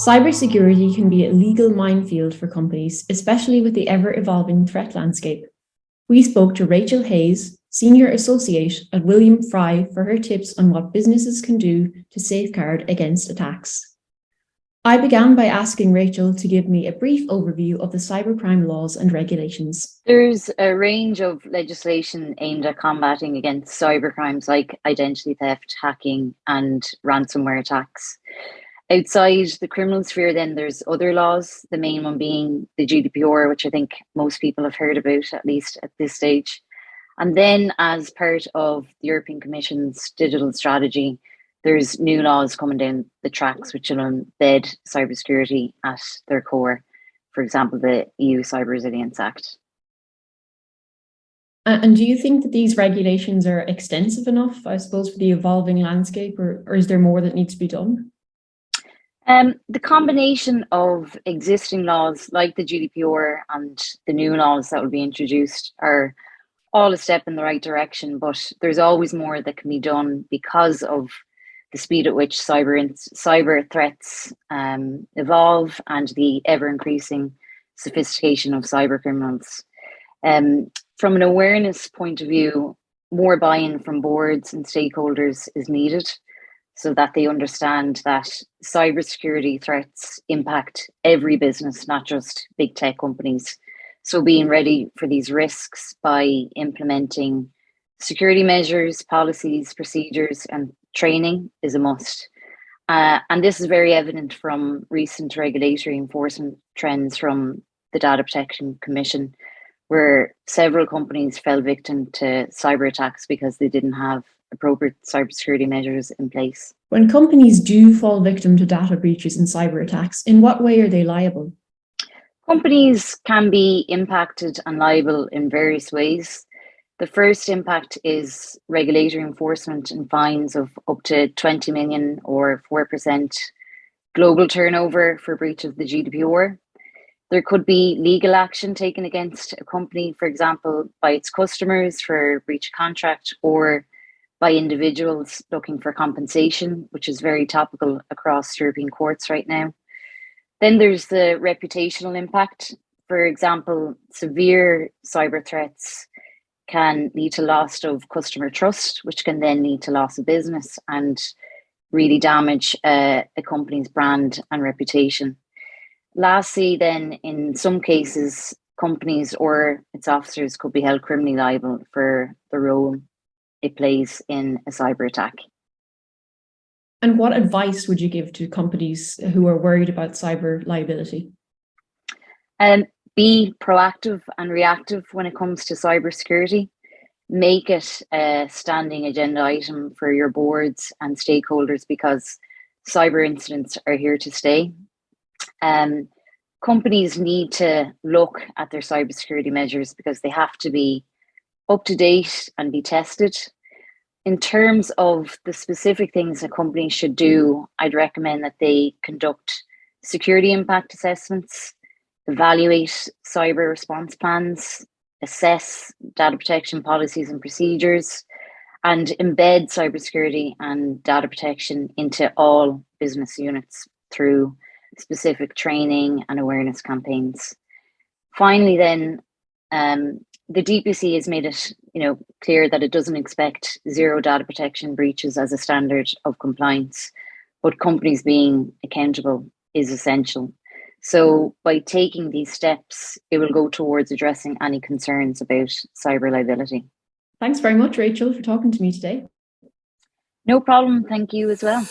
Cybersecurity can be a legal minefield for companies, especially with the ever-evolving threat landscape. We spoke to Rachel Hayes, Senior Associate at William Fry, for her tips on what businesses can do to safeguard against attacks. I began by asking Rachel to give me a brief overview of the cybercrime laws and regulations. There's a range of legislation aimed at combating against cybercrimes like identity theft, hacking, and ransomware attacks. Outside the criminal sphere, then there's other laws, the main one being the GDPR, which I think most people have heard about, at least at this stage. And then, as part of the European Commission's digital strategy, there's new laws coming down the tracks which will embed cybersecurity at their core. For example, the EU Cyber Resilience Act. And do you think that these regulations are extensive enough, I suppose, for the evolving landscape, or is there more that needs to be done? The combination of existing laws like the GDPR and the new laws that will be introduced are all a step in the right direction, but there's always more that can be done because of the speed at which cyber threats evolve and the ever-increasing sophistication of cyber criminals. From an awareness point of view, more buy-in from boards and stakeholders is needed so that they understand that cybersecurity threats impact every business, not just big tech companies. So being ready for these risks by implementing security measures, policies, procedures, and training is a must. And this is very evident from recent regulatory enforcement trends from the Data Protection Commission, where several companies fell victim to cyber attacks because they didn't have appropriate cybersecurity measures in place. When companies do fall victim to data breaches and cyber attacks, in what way are they liable? Companies can be impacted and liable in various ways. The first impact is regulatory enforcement and fines of up to 20 million or 4% global turnover for breach of the GDPR. There could be legal action taken against a company, for example, by its customers for breach of contract or by individuals looking for compensation, which is very topical across European courts right now. Then there's the reputational impact. For example, severe cyber threats can lead to loss of customer trust, which can then lead to loss of business and really damage a company's brand and reputation. Lastly, then, in some cases, companies or its officers could be held criminally liable for the role it plays in a cyber attack. And what advice would you give to companies who are worried about cyber liability? Be proactive and reactive when it comes to cybersecurity. Make it a standing agenda item for your boards and stakeholders because cyber incidents are here to stay. Companies need to look at their cybersecurity measures because they have to be up to date and be tested. In terms of the specific things that companies should do, I'd recommend that they conduct security impact assessments, evaluate cyber response plans, assess data protection policies and procedures, and embed cybersecurity and data protection into all business units through specific training and awareness campaigns. Finally, then, the DPC has made it, clear that it doesn't expect zero data protection breaches as a standard of compliance, but companies being accountable is essential. So by taking these steps, it will go towards addressing any concerns about cyber liability. Thanks very much, Rachel, for talking to me today. No problem. Thank you as well.